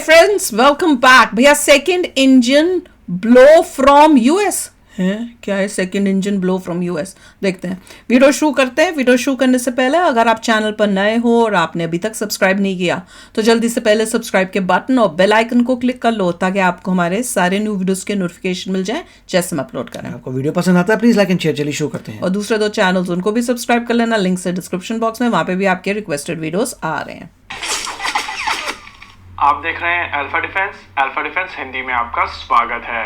Friends, welcome back. भैया second engine blow from US है। क्या है second engine blow from US? देखते हैं, वीडियो शुरू करते हैं। वीडियो शुरू करने से पहले अगर आप चैनल पर नए हो और आपने अभी तक सब्सक्राइब नहीं किया तो जल्दी से पहले सब्सक्राइब के बटन और बेल आइकन को क्लिक कर लो ताकि आपको हमारे सारे न्यू वीडियोस के नोटिफिकेशन मिल जाए जैसे हम अपलोड करें। आपको वीडियो पसंद आता है प्लीज लाइक एंड शेयर। चलिए शुरू करते हैं। और दूसरे दो चैनल्स उनको भी सब्सक्राइब कर लेना, लिंक से डिस्क्रिप्शन बॉक्स में, वहां पे भी आपके रिक्वेस्टेड वीडियोस आ रहे हैं। आप देख रहे हैं alpha defence. Alpha defence Hindi में आपका स्वागत है।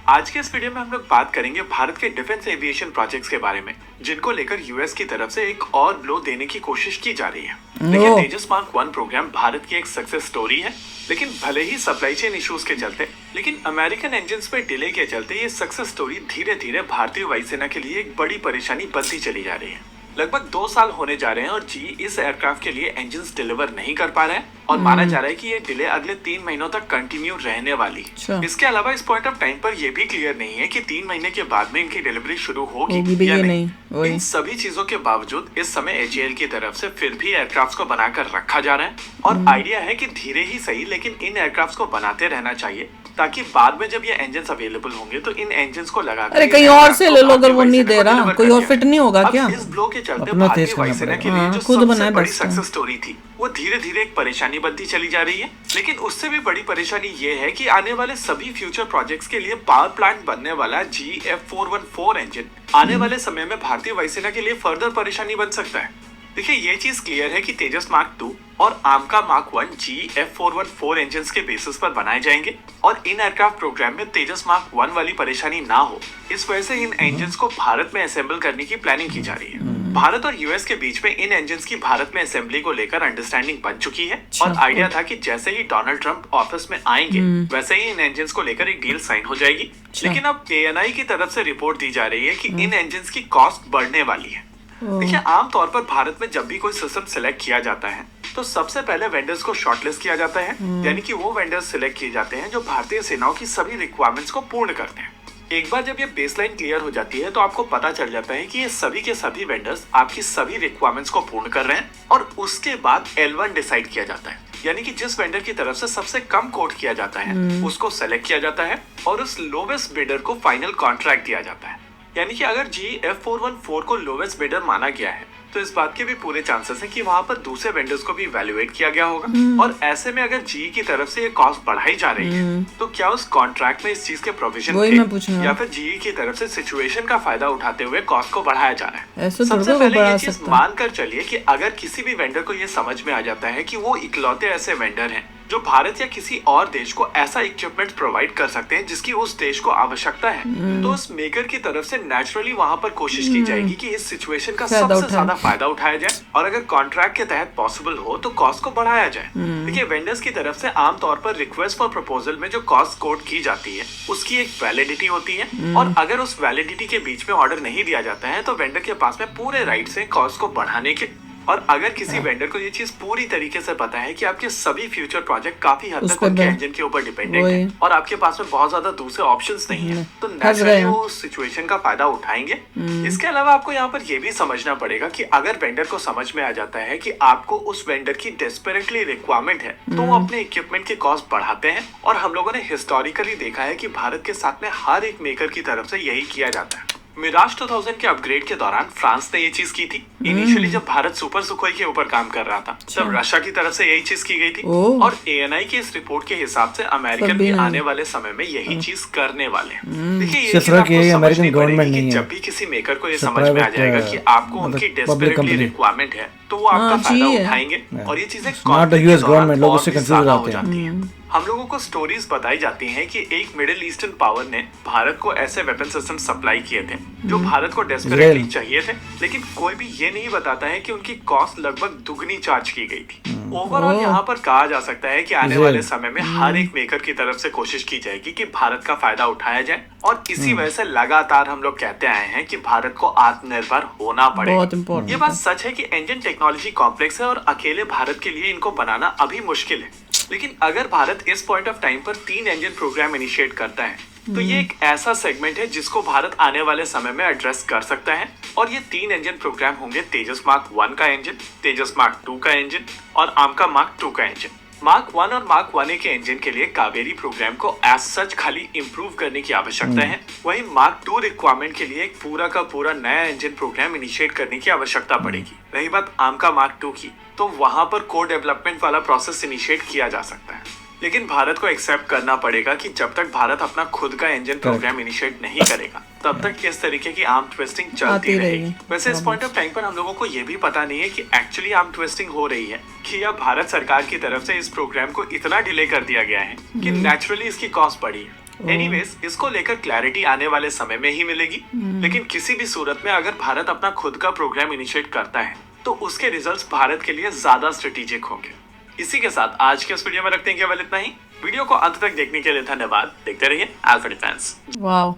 आज के इस वीडियो में हम लोग बात करेंगे भारत के डिफेंस एविएशन प्रोजेक्ट्स के बारे में, जिनको लेकर यूएस की तरफ से एक और ब्लो देने की कोशिश की जा रही है। लेकिन तेजस मार्क 1 प्रोग्राम भारत की एक सक्सेस स्टोरी है, लेकिन भले ही सप्लाई चेन इश्यूज के चलते, लेकिन अमेरिकन इंजन पे डिले के चलते ये सक्सेस स्टोरी धीरे धीरे भारतीय वायुसेना के लिए एक बड़ी परेशानी बनती चली जा रही है। लगभग 2 साल होने जा रहे हैं और जी इस एयरक्राफ्ट के लिए इंजन्स डिलीवर नहीं कर पा रहे हैं और माना जा रहा है कि ये डिले अगले 3 महीनों तक कंटिन्यू रहने वाली। इसके अलावा इस पॉइंट ऑफ टाइम पर यह भी क्लियर नहीं है कि 3 महीने के बाद में इनकी डिलीवरी शुरू होगी या नहीं। इन सभी चीजों के बावजूद इस समय एचएएल की तरफ से फिर भी एयरक्राफ्ट को बनाकर रखा जा रहा है और आइडिया है कि धीरे ही सही लेकिन इन एयरक्राफ्ट को बनाते रहना चाहिए ताकि बाद में जब ये इंजन्स अवेलेबल होंगे तो इन इंजन्स को लगा अरे कहीं और से ले लो, अगर वो नहीं दे रहा कोई और फिट नहीं होगा क्या? इस ब्लो के चलते भारतीय वायुसेना के लिए जो सबसे बड़ी सक्सेस स्टोरी थी वो धीरे धीरे एक परेशानी बनती चली जा रही है। लेकिन उससे भी बड़ी परेशानी ये है कि आने वाले सभी फ्यूचर प्रोजेक्ट्स के लिए पावर प्लांट बनने वाला GF414 इंजन आने वाले समय में भारतीय वायुसेना के लिए फर्दर परेशानी बन सकता है। देखिए, ये चीज क्लियर है कि तेजस मार्क 2 और आमका मार्क 1 GF414 इंजन के बेसिस पर बनाए जाएंगे और इन एयरक्राफ्ट प्रोग्राम में तेजस मार्क 1 वाली परेशानी ना हो, इस वजह से इन इंजन को भारत में असेंबल करने की प्लानिंग की जा रही है। भारत और यूएस के बीच में इन इंजन की भारत में असेंबली को लेकर अंडरस्टैंडिंग बन चुकी है और आइडिया था कि जैसे ही डोनाल्ड ट्रंप ऑफिस में आएंगे वैसे ही इन इंजन को लेकर एक डील साइन हो जाएगी। लेकिन अब ANI की तरफ से रिपोर्ट दी जा रही है कि इन इंजन की कॉस्ट बढ़ने वाली है। देखिए, आमतौर पर भारत में जब भी कोई सिस्टम सिलेक्ट किया जाता है तो सबसे पहले वेंडर्स को शॉर्टलिस्ट किया जाता है, यानी कि वो वेंडर्स सिलेक्ट किए जाते हैं जो भारतीय सेनाओं की सभी रिक्वायरमेंट्स को पूर्ण करते हैं। एक बार जब ये बेसलाइन क्लियर हो जाती है तो आपको पता चल जाता है कि ये सभी के सभी वेंडर्स आपकी सभी रिक्वायरमेंट्स को पूर्ण कर रहे हैं और उसके बाद L1 डिसाइड किया जाता है, यानी कि जिस वेंडर की तरफ से सबसे कम कोट किया जाता है उसको सेलेक्ट किया जाता है और उस लोवेस्ट बिडर को फाइनल कॉन्ट्रैक्ट दिया जाता है। यानी कि अगर GF414 को लोवेस्ट बिडर माना गया है तो इस बात के भी पूरे चांसेस हैं कि वहां पर दूसरे वेंडर्स को भी इवैल्यूएट किया गया होगा और ऐसे में अगर जी की तरफ से ये कॉस्ट बढ़ाई जा रही है तो क्या उस कॉन्ट्रैक्ट में इस चीज के प्रोविजन थे या फिर जी की तरफ से सिचुएशन का फायदा उठाते हुए कॉस्ट को बढ़ाया जा रहा है। सबसे पहले ये चीज मानकर चलिए कि अगर किसी भी वेंडर को ये समझ में आ जाता है कि वो इकलौते ऐसे वेंडर हैं जो भारत या किसी और देश को ऐसा इक्विपमेंट प्रोवाइड कर सकते हैं जिसकी उस देश को आवश्यकता है, तो उस मेकर की तरफ से नेचुरली वहां पर कोशिश की जाएगी कि इस सिचुएशन का सबसे ज्यादा फायदा उठाया जाए और अगर कॉन्ट्रैक्ट के तहत पॉसिबल हो तो कॉस्ट को बढ़ाया जाए। देखिए, वेंडर्स की तरफ से आमतौर पर रिक्वेस्ट फॉर प्रपोजल में जो कॉस्ट कोट की जाती है उसकी एक वैलिडिटी होती है और अगर उस वैलिडिटी के बीच में ऑर्डर नहीं दिया जाता है तो वेंडर के पास में पूरे राइट्स हैं कॉस्ट को बढ़ाने के। और अगर किसी वेंडर को ये चीज पूरी तरीके से पता है कि आपके सभी फ्यूचर प्रोजेक्ट काफी हद तक उनके इंजन के ऊपर डिपेंडेंट है और आपके पास में बहुत ज्यादा दूसरे ऑप्शंस नहीं है, तो नेचुरली वो उस सिचुएशन का फायदा उठाएंगे। इसके अलावा आपको यहाँ पर ये भी समझना पड़ेगा कि अगर वेंडर को समझ में आ जाता है कि आपको उस वेंडर की डेस्परेटली रिक्वायरमेंट है तो वो अपने इक्विपमेंट की कॉस्ट बढ़ाते हैं और हम लोगों ने हिस्टोरिकली देखा है कि भारत के साथ में हर एक मेकर की तरफ से यही किया जाता है। मिराज 2000 के अपग्रेड के दौरान फ्रांस ने ये चीज की थी। इनिशियली जब भारत सुपर सुखोई के ऊपर काम कर रहा था तब रशिया की तरफ से यही चीज की गई थी और ANI की इस रिपोर्ट के हिसाब से अमेरिकन भी आने वाले समय में यही चीज करने वाले हैं। देखिए, ये चीज आपको समझनी पड़ेगी कि जब भी किसी मेकर को ये समझ में आ जाएगा कि आपको उनकी डेस्परेटली रिक्वायरमेंट है तो वो आपका फायदा उठाएंगे और ये चीजें कॉन्फ्लिक्ट के दौरान हो जाती है। हम लोगों को स्टोरीज बताई जाती हैं कि एक मिडिल ईस्टर्न पावर ने भारत को ऐसे वेपन सिस्टम सप्लाई किए थे जो भारत को डेस्परेटली चाहिए थे, लेकिन कोई भी ये नहीं बताता है कि उनकी कॉस्ट लगभग दुगनी चार्ज की गई थी। ओवरऑल यहाँ पर कहा जा सकता है कि आने वाले समय में हर एक मेकर की तरफ से कोशिश की जाएगी कि भारत का फायदा उठाया जाए और इसी वजह से लगातार हम लोग कहते आए हैं कि भारत को आत्मनिर्भर होना पड़ेगा। ये बात सच है कि इंजन टेक्नोलॉजी कॉम्प्लेक्स है और अकेले भारत के लिए इनको बनाना अभी मुश्किल है, लेकिन अगर भारत इस पॉइंट ऑफ टाइम पर 3 इंजन प्रोग्राम इनिशिएट करता है तो ये एक ऐसा सेगमेंट है जिसको भारत आने वाले समय में एड्रेस कर सकता है और ये 3 इंजन प्रोग्राम होंगे तेजस मार्क 1 का इंजन, तेजस मार्क 2 का इंजन और आमका मार्क 2 का इंजन। मार्क 1 और मार्क 1A के इंजन के लिए कावेरी प्रोग्राम को एज सच खाली इंप्रूव करने की आवश्यकता है। वहीं मार्क 2 रिक्वायरमेंट के लिए एक पूरा का पूरा नया इंजन प्रोग्राम इनिशिएट करने की आवश्यकता पड़ेगी। रही बात आर्म का मार्क 2 की, तो वहां पर कोड डेवलपमेंट वाला प्रोसेस इनिशिएट किया जा सकता है, लेकिन भारत को एक्सेप्ट करना पड़ेगा कि जब तक भारत अपना खुद का इंजन प्रोग्राम इनिशिएट नहीं करेगा तब तक इस तरीके की आर्म ट्विस्टिंग चलती रहेगी। वैसे इस पॉइंट ऑफ टाइम पर हम लोगों को ये भी पता नहीं है कि एक्चुअली आर्म ट्विस्टिंग हो रही है कि या भारत सरकार की तरफ से इस प्रोग्राम को इतना डिले कर दिया गया है कि नेचुरली इसकी कॉस्ट बढ़ी है। एनीवेज, इसको लेकर क्लैरिटी आने वाले समय में ही मिलेगी, लेकिन किसी भी सूरत में अगर भारत अपना खुद का प्रोग्राम इनिशिएट करता है तो उसके रिजल्ट्स भारत के लिए ज्यादा स्ट्रेटेजिक होंगे। इसी के साथ आज के इस वीडियो में रखते हैं केवल इतना ही। वीडियो को अंत तक देखने के लिए धन्यवाद। देखते रहिए अल्फा डिफेंस। वाह,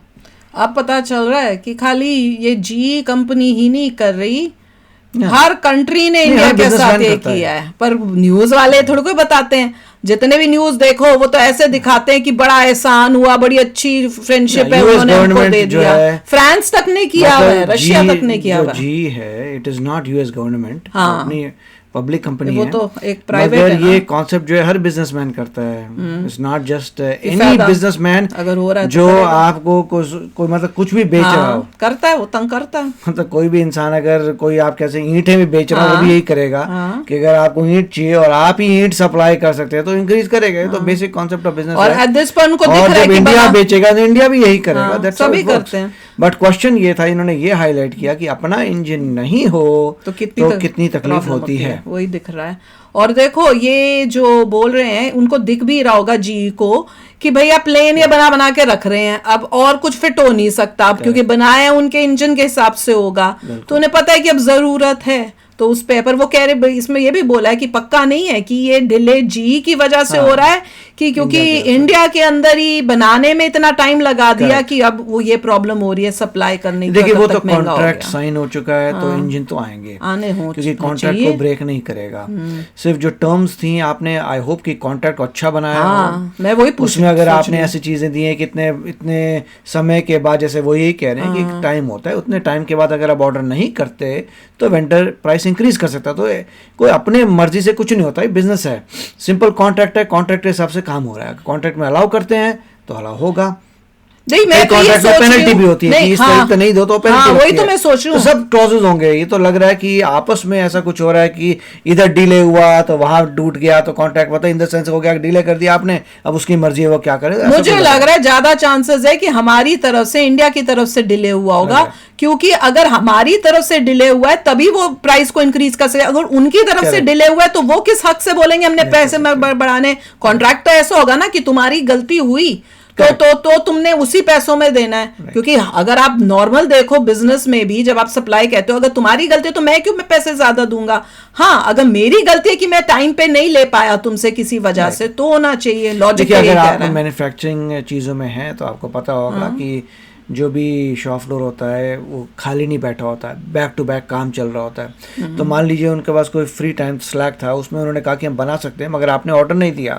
अब पता चल रहा है कि खाली ये जी कंपनी ही नहीं कर रही, हर कंट्री ने इंडिया के साथ ये किया है। पर न्यूज वाले थोड़ी कोई बताते हैं, जितने भी न्यूज देखो वो तो ऐसे दिखाते हैं कि बड़ा एहसान हुआ, बड़ी अच्छी फ्रेंडशिप है, उन्होंने हमको दे दिया। फ्रांस तक ने किया हुआ है, रशिया तक ने किया हुआ है। जी है, it is not US government, अपनी पब्लिक कंपनी वो है, तो एक प्राइवेट मगर है। ये कॉन्सेप्ट जो है हर बिजनेसमैन करता है। It's not just any businessman अगर हो रहा है जो आपको कोई मतलब कुछ भी बेच रहा हो, करता है वो, तंग करता है। मतलब कोई भी इंसान अगर कोई आप कैसे ईंटें भी बेच रहा हो वो भी यही करेगा कि अगर आपको ईंट चाहिए और आप ही ईंट सप्लाई कर सकते हैं तो इंक्रीज करेगा। ये तो बेसिक कॉन्सेप्ट ऑफ बिजनेस और है। एट दिस पॉइंट उनको दिख और रहा है जब कि इंडिया बेचेगा तो इंडिया भी यही करेगा। दैट्स सभी करते हैं। बट क्वेश्चन ये था, इन्होंने ये हाईलाइट किया कि अपना इंजन नहीं हो तो कितनी तकलीफ होती है, वही दिख रहा है। और देखो ये जो बोल रहे हैं उनको दिख भी रहा होगा जी को कि भैया प्लेन ये बना के रख रहे हैं, अब और कुछ फिट हो नहीं सकता अब, क्योंकि बनाया उनके इंजन के हिसाब से होगा, तो उन्हें पता है कि अब जरूरत है। तो उस पेपर वो कह रहे, इसमें ये भी बोला है कि पक्का नहीं है कि ये डिले जी की वजह से हो रहा है कि क्योंकि इंडिया के अंदर ही बनाने में इतना टाइम लगा दिया कि अब वो ये प्रॉब्लम हो रही है सप्लाई करने की। देखिए वो तो कॉन्ट्रैक्ट साइन हो चुका है, तो इंजन तो आएंगे, आने हो, क्योंकि कॉन्ट्रैक्ट को ब्रेक नहीं करेगा। सिर्फ जो टर्म्स थी आपने, आई होप कि कॉन्ट्रैक्ट को अच्छा बनाया हो। मैं वही उसमें अगर आपने ऐसी चीजें दी है कि इतने समय के बाद, जैसे वो यही कह रहे हैं कि टाइम होता है, उतने टाइम के बाद अगर आप ऑर्डर नहीं करते तो वेंडर प्राइस इंक्रीज कर सकता है। तो कोई अपने मर्जी से कुछ नहीं होता है, बिजनेस है, सिंपल कॉन्ट्रैक्ट है, कॉन्ट्रैक्ट के हिसाब से काम हो रहा है। कॉन्ट्रैक्ट में अलाउ करते हैं तो अलाउ होगा। नहीं, मैं तो ये सोच पेनल्टी भी होती है कि इस तारीख तक नहीं दो तो पेनल्टी वही तो मैं सोच रही हूँ। तो सब क्लॉजेस होंगे। ये तो लग रहा है कि आपस में ऐसा कुछ हो रहा है कि इधर डिले हुआ तो वहां टूट गया, तो कॉन्ट्रैक्ट पता इन द सेंस हो गया, डिले कर दिया आपने, अब उसकी मर्जी है वो क्या करे। मुझे लग रहा है ज्यादा चांसेस है कि हमारी तरफ से, इंडिया की तरफ से डिले हुआ होगा, क्योंकि अगर हमारी तरफ से डिले हुआ है तभी वो प्राइस को इंक्रीज कर सके। अगर उनकी तरफ से डिले हुआ है तो वो किस हक से बोलेंगे हमने पैसे में बढ़ाने। कॉन्ट्रैक्ट तो ऐसा होगा ना कि तुम्हारी गलती हुई तो तुमने उसी पैसों में देना है। क्योंकि अगर आप नॉर्मल देखो बिजनेस में भी, जब आप सप्लाई कहते हो अगर तुम्हारी गलती है तो मैं क्यों पैसे ज्यादा दूंगा। हाँ, अगर मेरी गलती है कि मैं टाइम पे नहीं ले पाया तुमसे किसी वजह से, तो होना चाहिए लॉजिक। अगर आप मैन्युफैक्चरिंग चीजों में है तो आपको पता होगा कि जो भी शॉप फ्लोर होता है वो खाली नहीं बैठा होता है, बैक टू बैक काम चल रहा होता है। तो मान लीजिए उनके पास कोई फ्री टाइम स्लैक था, उसमें उन्होंने कहा कि हम बना सकते हैं, मगर आपने ऑर्डर नहीं दिया।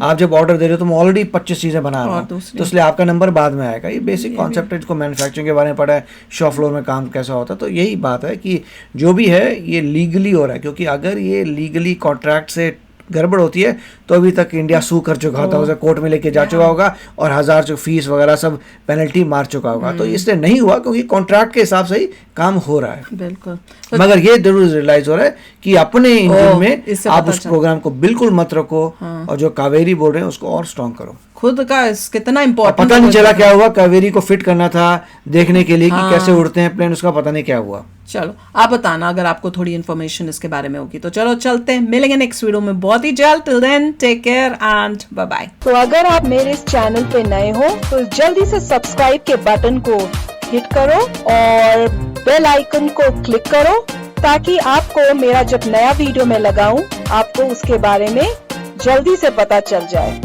आप जब ऑर्डर दे रहे हो तो मैं ऑलरेडी 25 चीजें बना रहा हूँ, तो इसलिए आपका नंबर बाद में आएगा। ये बेसिक कॉन्सेप्ट है, जिसको मैन्युफैक्चरिंग के बारे में पढ़ा है, शॉप फ्लोर में काम कैसा होता है। तो यही बात है कि जो भी है ये लीगली हो रहा है, क्योंकि अगर ये लीगली कॉन्ट्रैक्ट से गड़बड़ होती है तो अभी तक इंडिया सू कर चुका होता है, उसे कोर्ट में लेके जा चुका होगा और 1000 जो फीस वगैरह सब पेनल्टी मार चुका होगा। तो इसलिए नहीं हुआ क्योंकि कॉन्ट्रैक्ट के हिसाब से ही काम हो रहा है। बिल्कुल। मगर ये जरूर रियलाइज हो रहा है कि अपने इंजन में आप उस प्रोग्राम को बिल्कुल मत रखो, और जो कावेरी बोल रहे हैं उसको और स्ट्रॉन्ग करो। खुद का कितना इम्पोर्टेंट, पता नहीं चला क्या हुआ, कावेरी को फिट करना था देखने के लिए कि कैसे उड़ते हैं प्लेन, उसका पता नहीं क्या हुआ। चलो आप बताना अगर आपको थोड़ी इन्फॉर्मेशन इसके बारे में होगी तो। चलो चलते हैं, मिलेंगे नेक्स्ट वीडियो में बहुत ही जल्द। Till then take care and bye bye. तो अगर आप मेरे इस चैनल पे नए हो तो जल्दी से सब्सक्राइब के बटन को हिट करो और बेल आइकन को क्लिक करो, ताकि आपको मेरा जब नया वीडियो मैं लगाऊं आपको उसके बारे में जल्दी से पता चल जाए।